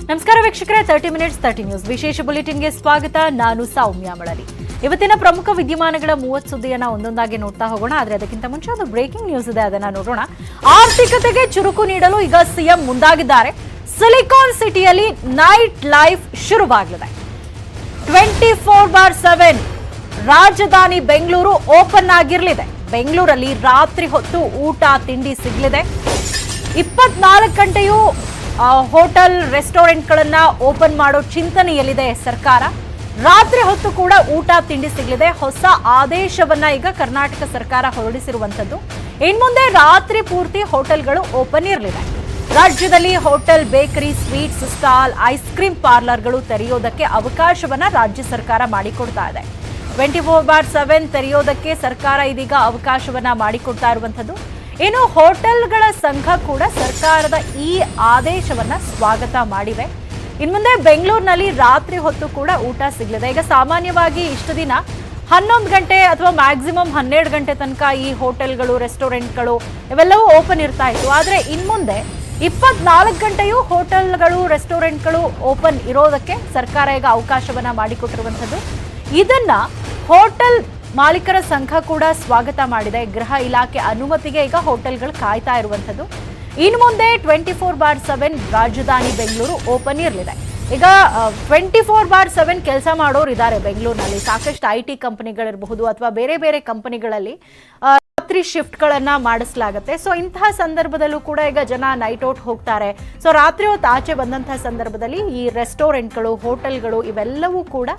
ನಮಸ್ಕಾರ ವೀಕ್ಷಕರೇ, 30 minutes 30 news ವಿಶೇಷ ಬುಲೆಟಿನ್ಗೆ ಸ್ವಾಗತ. ನಾನು ಸೌಮ್ಯ ಮಳಲಿ. ಇವತ್ತಿನ ಪ್ರಮುಖ ವಿದ್ಯಮಾನಗಳ 30 ಸುದ್ದಿಯನ್ನ ಒಂದೊಂದಾಗಿ ನೋಡ್ತಾ ಹೋಗೋಣ. ಆದರೆ ಅದಕ್ಕಿಂತ ಮುಂಚೆ ಒಂದು ಬ್ರೇಕಿಂಗ್ ನ್ಯೂಸ್ ಇದೆ, ಅದನ್ನ ನೋಡೋಣ. ಆರ್ಥಿಕತೆಗೆ ಚುರುಕು ನೀಡಲು ಈಗ ಸಿಎಂ ಮುಂದಾಗಿದ್ದಾರೆ. ಸಿಲಿಕಾನ್ ಸಿಟಿಯಲ್ಲಿ ನೈಟ್ ಲೈಫ್ ಶುರುವಾಗಲಿದೆ. 24/7 ರಾಜಧಾನಿ ಬೆಂಗಳೂರು ಓಪನ್ ಆಗಿರಲಿದೆ. ಬೆಂಗಳೂರಲ್ಲಿ ರಾತ್ರಿ ಹೊತ್ತು ಊಟ ತಿಂಡಿ ಸಿಗಲಿದೆ. 24 ಗಂಟೆಯೂ ಹೋಟೆಲ್ ರೆಸ್ಟೋರೆಂಟ್ಗಳನ್ನ ಓಪನ್ ಮಾಡೋ ಚಿಂತನೆಯಲ್ಲಿದೆ ಸರ್ಕಾರ. ರಾತ್ರಿ ಹೊತ್ತು ಕೂಡ ಊಟ ತಿಂಡಿ ಸಿಗಲಿದೆ. ಹೊಸ ಆದೇಶವನ್ನ ಈಗ ಕರ್ನಾಟಕ ಸರ್ಕಾರ ಹೊರಡಿಸಿರುವಂತದ್ದು. ಇನ್ಮುಂದೆ ರಾತ್ರಿ ಪೂರ್ತಿ ಹೋಟೆಲ್ಗಳು ಓಪನ್ ಇರಲಿದೆ. ರಾಜ್ಯದಲ್ಲಿ hotel, bakery, sweets stall, ice cream ಪಾರ್ಲರ್ಗಳು ತೆರೆಯೋದಕ್ಕೆ ಅವಕಾಶವನ್ನ ರಾಜ್ಯ ಸರ್ಕಾರ ಮಾಡಿಕೊಡ್ತಾ ಇದೆ. 24/7 ತೆರೆಯೋದಕ್ಕೆ ಸರ್ಕಾರ ಇದೀಗ ಅವಕಾಶವನ್ನ ಮಾಡಿಕೊಡ್ತಾ ಇರುವಂತದ್ದು. ಇನ್ನು ಹೋಟೆಲ್ಗಳ ಸಂಘ ಕೂಡ ಸರ್ಕಾರದ ಈ ಆದೇಶವನ್ನ ಸ್ವಾಗತ ಮಾಡಿವೆ. ಇನ್ಮುಂದೆ ಬೆಂಗಳೂರಿನಲ್ಲಿ ರಾತ್ರಿ ಹೊತ್ತು ಕೂಡ ಊಟ ಸಿಗಲಿದೆ. ಈಗ ಸಾಮಾನ್ಯವಾಗಿ ಇಷ್ಟು ದಿನ 11 ಗಂಟೆ ಅಥವಾ ಮ್ಯಾಕ್ಸಿಮಮ್ 12 ಗಂಟೆ ತನಕ ಈ ಹೋಟೆಲ್ಗಳು, ರೆಸ್ಟೋರೆಂಟ್ಗಳು ಇವೆಲ್ಲವೂ ಓಪನ್ ಇರ್ತಾ ಇತ್ತು. ಆದರೆ ಇನ್ಮುಂದೆ 24 ಗಂಟೆಯೂ ಹೋಟೆಲ್ಗಳು, ರೆಸ್ಟೋರೆಂಟ್ಗಳು ಓಪನ್ ಇರೋದಕ್ಕೆ ಸರ್ಕಾರ ಈಗ ಅವಕಾಶವನ್ನ ಮಾಡಿಕೊಟ್ಟಿರುವಂಥದ್ದು. ಇದನ್ನ ಹೋಟೆಲ್ ಮಾಲೀಕರ ಸಂಘ ಕೂಡ ಸ್ವಾಗತ ಮಾಡಿದೆ. ಗೃಹ ಇಲಾಖೆ ಅನುಮತಿಗೆ ಈಗ ಹೋಟೆಲ್ಗಳು ಕಾಯ್ತಾ ಇರುವಂಥದ್ದು. ಇನ್ನು ಮುಂದೆ 24/7 ರಾಜಧಾನಿ ಬೆಂಗಳೂರು ಓಪನ್ ಇರಲಿದೆ. ಈಗ 24/7 ಕೆಲಸ ಮಾಡೋರು ಇದ್ದಾರೆ ಬೆಂಗಳೂರಿನಲ್ಲಿ. ಸಾಕಷ್ಟು IT ಕಂಪನಿಗಳಿರಬಹುದು ಅಥವಾ ಬೇರೆ ಬೇರೆ ಕಂಪನಿಗಳಲ್ಲಿ ರಾತ್ರಿ ಶಿಫ್ಟ್ಗಳನ್ನ ಮಾಡಿಸಲಾಗುತ್ತೆ. ಸೊ ಇಂತಹ ಸಂದರ್ಭದಲ್ಲೂ ಕೂಡ ಈಗ ಜನ ನೈಟ್ ಔಟ್ ಹೋಗ್ತಾರೆ. ಸೊ ರಾತ್ರಿ ಹೊತ್ತು ಆಚೆ ಬಂದಂತಹ ಸಂದರ್ಭದಲ್ಲಿ ಈ ರೆಸ್ಟೋರೆಂಟ್ಗಳು, ಹೋಟೆಲ್ಗಳು ಇವೆಲ್ಲವೂ ಕೂಡ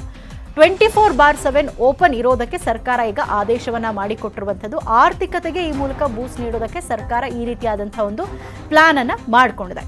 24/7 ಓಪನ್ ಇರೋದಕ್ಕೆ ಸರ್ಕಾರ ಈಗ ಆದೇಶವನ್ನ ಮಾಡಿಕೊಟ್ಟಿರುವಂಥದ್ದು. ಆರ್ಥಿಕತೆಗೆ ಈ ಮೂಲಕ ಬೂಸ್ಟ್ ನೀಡೋದಕ್ಕೆ ಸರ್ಕಾರ ಈ ರೀತಿಯಾದಂತಹ ಒಂದು ಪ್ಲಾನ್ ಅನ್ನ ಮಾಡಿಕೊಂಡಿದೆ.